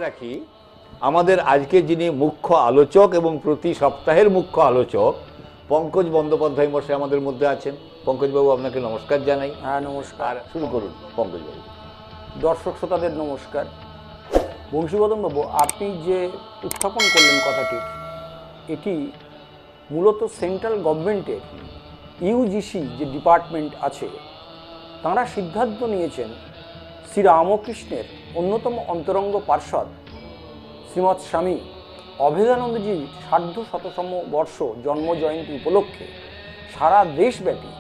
রাখি আমাদের আজকে যিনি মুখ্য আলোচক এবং প্রতি সপ্তাহের মুখ্য আলোচক পঙ্কজ বন্দ্যোপাধ্যায় মশাই আমাদের মধ্যে আছেন। পঙ্কজবাবু, আপনাকে নমস্কার জানাই। হ্যাঁ, নমস্কার। শুরু করুন পঙ্কজবাবু। দর্শক শ্রোতাদের নমস্কার। বংশীবদনবাবু, আপনি যে উত্থাপন করলেন কথাটির, এটি মূলত সেন্ট্রাল গভর্নমেন্টের ইউজিসি যে ডিপার্টমেন্ট আছে, তাঁরা সিদ্ধান্ত নিয়েছেন শ্রীরামকৃষ্ণের অন্যতম অন্তরঙ্গ পার্ষদ শ্রীমৎ স্বামী অভেদানন্দজির সার্ধশততম বর্ষ জন্মজয়ন্তী উপলক্ষে সারা দেশব্যাপী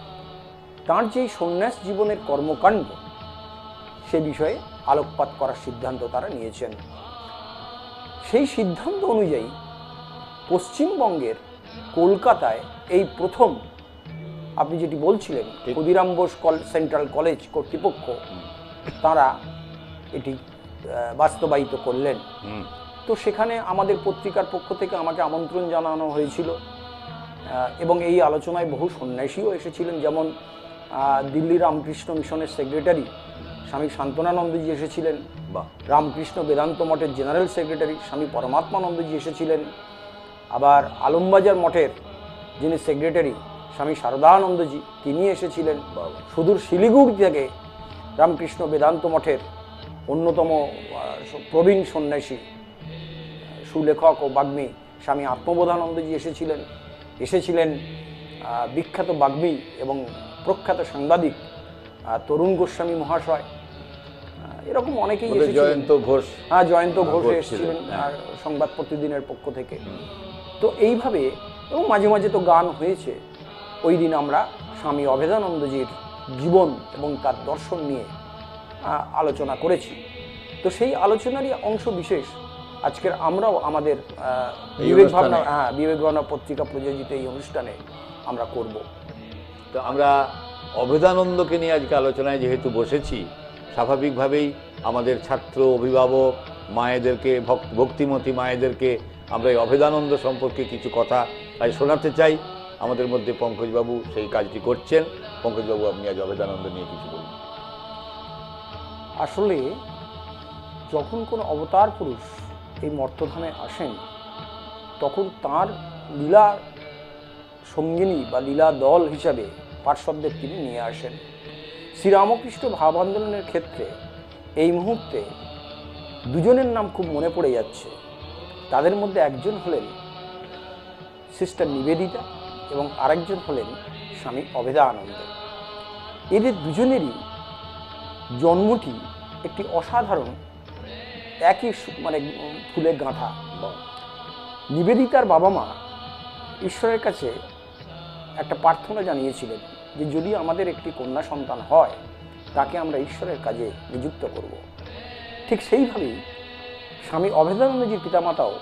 তাঁর যেই সন্ন্যাস জীবনের কর্মকাণ্ড সে বিষয়ে আলোকপাত করার সিদ্ধান্ত তারা নিয়েছেন। সেই সিদ্ধান্ত অনুযায়ী পশ্চিমবঙ্গের কলকাতায় এই প্রথম, আপনি যেটি বলছিলেন, ক্ষুদিরাম বোস সেন্ট্রাল কলেজ কর্তৃপক্ষ তারা এটি বাস্তবায়িত করলেন। তো সেখানে আমাদের পত্রিকার পক্ষ থেকে আমাকে আমন্ত্রণ জানানো হয়েছিল এবং এই আলোচনায় বহু সন্ন্যাসীও এসেছিলেন, যেমন দিল্লি রামকৃষ্ণ মিশনের সেক্রেটারি স্বামী শান্তনানন্দজি এসেছিলেন, রামকৃষ্ণ বেদান্ত মঠের জেনারেল সেক্রেটারি স্বামী পরমাত্মানন্দজি এসেছিলেন, আবার আলমবাজার মঠের যিনি সেক্রেটারি স্বামী শারদানন্দজি তিনি এসেছিলেন, সুদূর শিলিগুড়ি থেকে রামকৃষ্ণ বেদান্ত মঠের অন্যতম প্রবীণ সন্ন্যাসী সুলেখক ও বাগ্মী স্বামী আত্মবোধানন্দজি এসেছিলেন বিখ্যাত বাগ্মী এবং প্রখ্যাত সাংবাদিক তরুণ গোস্বামী মহাশয়, এরকম অনেকেই এসেছিলেন। জয়ন্ত ঘোষ এসেছিলেন সংবাদ প্রতিদিনের পক্ষ থেকে। তো এইভাবে এবং মাঝে মাঝে তো গান হয়েছে। ওই দিন আমরা স্বামী অভেদানন্দজির জীবন এবং তার দর্শন নিয়ে আলোচনা করেছি। তো সেই আলোচনারই অংশ বিশেষ আজকের আমরাও আমাদের বিবেক ভাবনা পত্রিকা প্রযোজিত এই অনুষ্ঠানে আমরা করব। তো আমরা অভেদানন্দকে নিয়ে আজকে আলোচনায় যেহেতু বসেছি, স্বাভাবিকভাবেই আমাদের ছাত্র, অভিভাবক, মায়েদেরকে, ভক্তিমতী মায়েদেরকে আমরা এই অভেদানন্দ সম্পর্কে কিছু কথা আজ শোনাতে চাই। আমাদের মধ্যে পঙ্কজবাবু সেই কাজটি করছেন। পঙ্কজবাবু, আপনি আজ অভেদানন্দ নিয়ে কিছু বলুন। আসলে যখন কোনো অবতার পুরুষ এই মর্তধামে আসেন, তখন তার লীলা সঙ্গিনী বা লীলা দল হিসাবে পার্শ্বদের তিনি নিয়ে আসেন। শ্রীরামকৃষ্ণ ভাব আন্দোলনের ক্ষেত্রে এই মুহূর্তে দুজনের নাম খুব মনে পড়ে যাচ্ছে। তাদের মধ্যে একজন হলেন সিস্টার নিবেদিতা এবং আরেকজন হলেন স্বামী অভেদানন্দ। এদের দুজনেরই জন্মটি একটি অসাধারণ, একই ফুলে গাঁথা। নিবেদিতার বাবা মা ঈশ্বরের কাছে একটা প্রার্থনা জানিয়েছিলেন যে যদি আমাদের একটি কন্যা সন্তান হয়, তাকে আমরা ঈশ্বরের কাজে নিযুক্ত করব। ঠিক সেইভাবেই স্বামী অভেদানন্দজির পিতামাতাও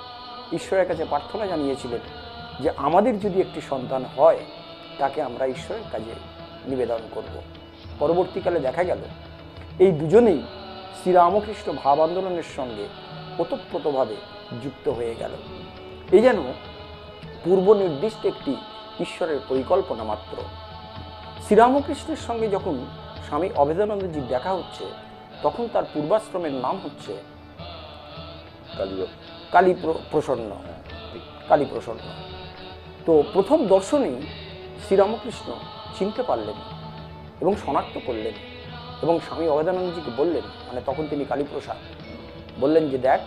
ঈশ্বরের কাছে প্রার্থনা জানিয়েছিলেন যে আমাদের যদি একটি সন্তান হয়, তাকে আমরা ঈশ্বরের কাজে নিবেদন করব। পরবর্তীকালে দেখা গেল এই দুজনেই শ্রীরামকৃষ্ণ ভাব আন্দোলনের সঙ্গে ওতপ্রোতভাবে যুক্ত হয়ে গেল। এই যেন পূর্ব নির্দিষ্ট একটি ঈশ্বরের পরিকল্পনা মাত্র। শ্রীরামকৃষ্ণের সঙ্গে যখন স্বামী অভেদানন্দজির দেখা হচ্ছে, তখন তার পূর্বাশ্রমের নাম হচ্ছে কালী প্রসন্ন। তো প্রথম দর্শনেই শ্রীরামকৃষ্ণ চিনতে পারলেন এবং শনাক্ত করলেন এবং স্বামী অভেদানন্দজিকে বললেন, তখন তিনি কালীপ্রসাদ, বললেন যে দেখ,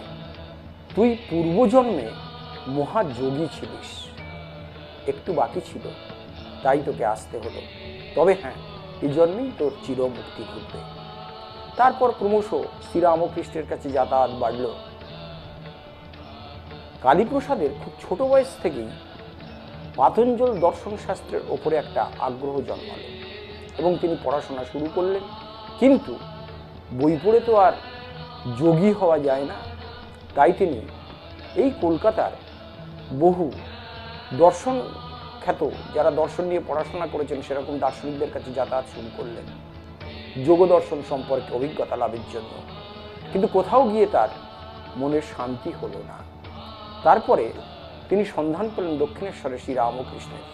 তুই পূর্বজন্মে মহাযোগী ছিলিস, একটু বাকি ছিল, তাই তোকে আসতে হলো। তবে হ্যাঁ, এই জন্মেই তোর চিরমুক্তি ঘটবে। তারপর ক্রমশ শ্রীরামকৃষ্ণের কাছে যাতায়াত বাড়ল। কালীপ্রসাদের খুব ছোট বয়স থেকেই পাতঞ্জল দর্শন শাস্ত্রের ওপরে একটা আগ্রহ জন্মালো এবং তিনি পড়াশোনা শুরু করলেন। কিন্তু বই পড়ে তো আর যোগী হওয়া যায় না, তাই তিনি এই কলকাতার বহু দর্শন খ্যাত, যারা দর্শন নিয়ে পড়াশোনা করেছেন, সেরকম দার্শনিকদের কাছে যাতায়াত শুরু করলেন যোগ দর্শন সম্পর্কে অভিজ্ঞতা লাভের জন্য। কিন্তু কোথাও গিয়ে তার মনের শান্তি হলো না। তারপরে তিনি সন্ধান পেলেন দক্ষিণেশ্বরে শ্রীরামকৃষ্ণের।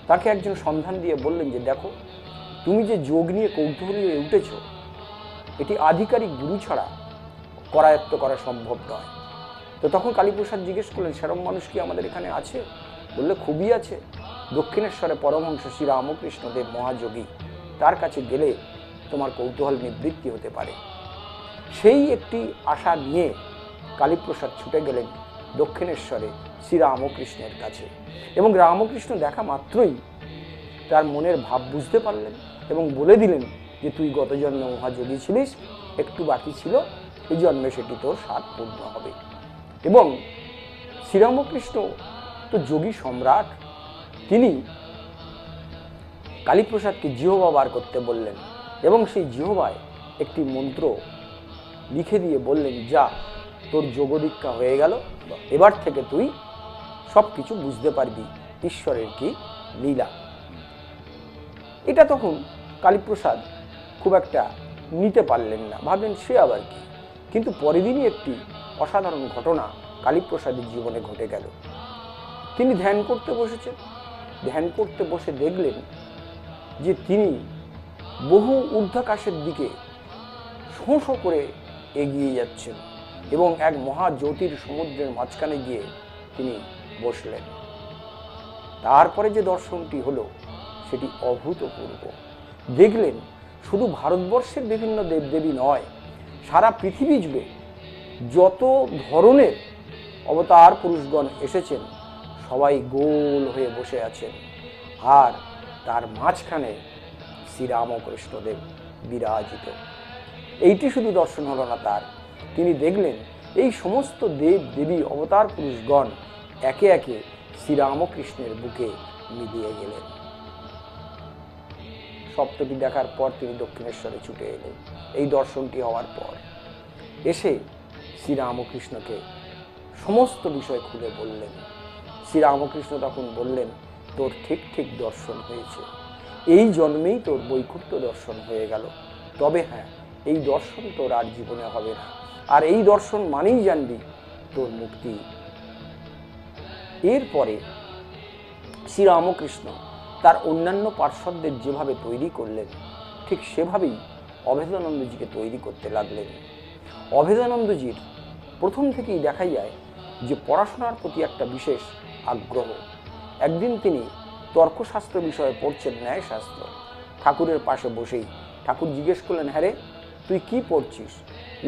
তাকে একজন সন্ধান দিয়ে বললেন যে দেখো, তুমি যে যোগ নিয়ে কৌতূহলী হয়ে উঠেছ, এটি আধিকারিক গুরু ছাড়া করায়ত্ত করা সম্ভব নয়। তো তখন কালীপ্রসাদ জিজ্ঞেস করলেন, সেরম মানুষ কি আমাদের এখানে আছে? বললে, খুবই আছে। দক্ষিণেশ্বরে পরমহংস শ্রী রামকৃষ্ণদেব মহাযোগী, তার কাছে গেলে তোমার কৌতূহল নিবৃত্তি হতে পারে। সেই একটি আশা নিয়ে কালীপ্রসাদ ছুটে গেলেন দক্ষিণেশ্বরে শ্রী রামকৃষ্ণের কাছে, এবং রামকৃষ্ণ দেখা মাত্রই তার মনের ভাব বুঝতে পারলেন এবং বলে দিলেন যে তুই গত জন্মে মহাযোগী ছিলিস, একটু বাকি ছিল, এই জন্মে সেটি তোর স্বাদ পূর্ণ হবে। এবং শ্রীরামকৃষ্ণ তো যোগী সম্রাট, তিনি কালীপ্রসাদকে জিহ্বা বার করতে বললেন এবং সেই জিহ্বায় একটি মন্ত্র লিখে দিয়ে বললেন, যা, তোর যোগদীক্ষা হয়ে গেল, এবার থেকে তুই সব কিছু বুঝতে পারবি ঈশ্বরের কি লীলা। এটা তখন কালীপ্রসাদ খুব একটা নিতে পারলেন না, ভাবলেন সে আবার কি। কিন্তু পরের দিনই একটি অসাধারণ ঘটনা কালীপ্রসাদের জীবনে ঘটে গেল। তিনি ধ্যান করতে বসেছেন। ধ্যান করতে বসে দেখলেন যে তিনি বহু ঊর্ধ্বাকাশের দিকে শোঁ শোঁ করে এগিয়ে যাচ্ছেন এবং এক মহাজ্যোতির সমুদ্রের মাঝখানে গিয়ে তিনি বসলেন। তারপরে যে দর্শনটি হলো সেটি অভূতপূর্ব। দেখলেন শুধু ভারতবর্ষের বিভিন্ন দেবদেবী নয়, সারা পৃথিবী জুড়ে যত ধরনের অবতার পুরুষগণ এসেছেন সবাই গোল হয়ে বসে আছেন, আর তার মাঝখানে শ্রীরামকৃষ্ণদেব বিরাজিত। এইটি শুধু দর্শন হলো না তার, তিনি দেখলেন এই সমস্ত দেব দেবী অবতার পুরুষগণ একে একে শ্রীরামকৃষ্ণের বুকে মিলিয়ে গেলেন। সপ্তটি দেখার পর তিনি দক্ষিণেশ্বরে ছুটে এলেন। এই দর্শনটি হওয়ার পর এসে শ্রীরামকৃষ্ণকে সমস্ত বিষয় খুলে বললেন। শ্রীরামকৃষ্ণ তখন বললেন, তোর ঠিক ঠিক দর্শন হয়েছে, এই জন্মেই তোর বৈকুণ্ঠ দর্শন হয়ে গেল। তবে হ্যাঁ, এই দর্শন তোর আর জীবনে হবে না, আর এই দর্শন মানেই জানবি তোর মুক্তি। এরপরে শ্রীরামকৃষ্ণ তার অন্যান্য পার্শ্বদের যেভাবে তৈরি করলেন ঠিক সেভাবেই অভেদানন্দজিকে তৈরি করতে লাগলেন। অভেদানন্দজির প্রথম থেকেই দেখা যায় যে পড়াশোনার প্রতি একটা বিশেষ আগ্রহ। একদিন তিনি তর্কশাস্ত্র বিষয়ে পড়ছেন, ন্যায়শাস্ত্র। ঠাকুরের পাশে বসেই ঠাকুর জিজ্ঞেস করলেন, হ্যাঁ রে, তুই কি পড়ছিস?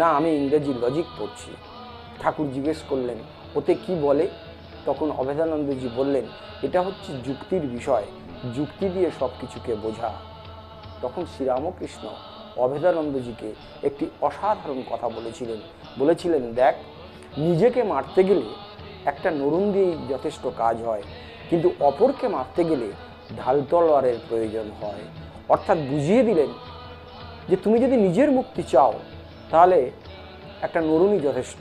না, আমি ইংরেজি লজিক পড়ছি। ঠাকুর জিজ্ঞেস করলেন, ওতে কি বলে? তখন অভেদানন্দজি বললেন, এটা হচ্ছে যুক্তির বিষয়, যুক্তি দিয়ে সব কিছুকে বোঝা। তখন শ্রীরামকৃষ্ণ অভেদানন্দজিকে একটি অসাধারণ কথা বলেছিলেন, দেখ, নিজেকে মারতে গেলে একটা নরুন দিয়েই যথেষ্ট কাজ হয়, কিন্তু অপরকে মারতে গেলে ঢাল তলোয়ারের প্রয়োজন হয়। অর্থাৎ বুঝিয়ে দিলেন যে তুমি যদি নিজের মুক্তি চাও তাহলে একটা নরুনই যথেষ্ট,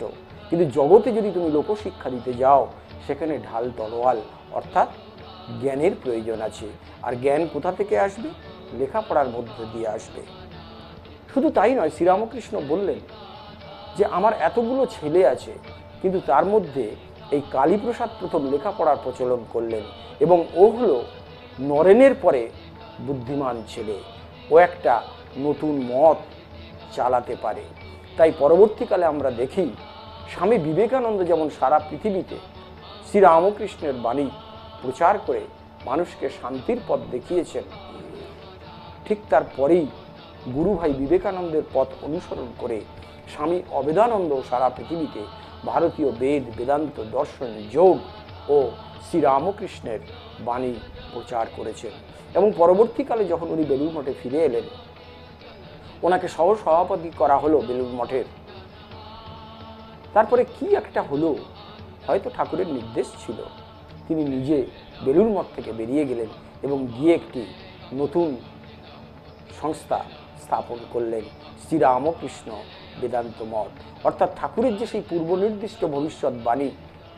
কিন্তু জগতে যদি তুমি লোকশিক্ষা দিতে যাও সেখানে ঢাল তলোয়ার অর্থাৎ জ্ঞানের প্রয়োজন আছে। আর জ্ঞান কোথা থেকে আসবে? লেখাপড়ার মধ্যে দিয়ে আসবে। শুধু তাই নয়, শ্রীরামকৃষ্ণ বললেন যে আমার এতগুলো ছেলে আছে, কিন্তু তার মধ্যে এই কালীপ্রসাদ প্রথম লেখাপড়ার প্রচলন করলেন, এবং ও হলো নরেনের পরে বুদ্ধিমান ছেলে, ও একটা নতুন মত চালাতে পারে। তাই পরবর্তীকালে আমরা দেখি স্বামী বিবেকানন্দ যেমন সারা পৃথিবীতে শ্রীরামকৃষ্ণের বাণী প্রচার করে মানুষকে শান্তির পথ দেখিয়েছেন, ঠিক তারপরেই গুরুভাই বিবেকানন্দের পথ অনুসরণ করে স্বামী অভেদানন্দ সারা পৃথিবীতে ভারতীয় বেদ, বেদান্ত, দর্শন, যোগ ও শ্রীরামকৃষ্ণের বাণী প্রচার করেছেন। এবং পরবর্তীকালে যখন উনি বেলুড় মঠে ফিরে এলেন, ওনাকে সহ সভাপতি করা হলো বেলুড় মঠের। তারপরে কি একটা হলো, হয়তো ঠাকুরের নির্দেশ ছিল, তিনি নিজে বেলুড় মঠ থেকে বেরিয়ে গেলেন এবং গিয়ে একটি নতুন সংস্থা স্থাপন করলেন, শ্রীরামকৃষ্ণ বেদান্ত মঠ। অর্থাৎ ঠাকুরের যে সেই পূর্ব নির্দিষ্ট ভবিষ্যৎ বাণী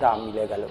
তা মিলে গেল।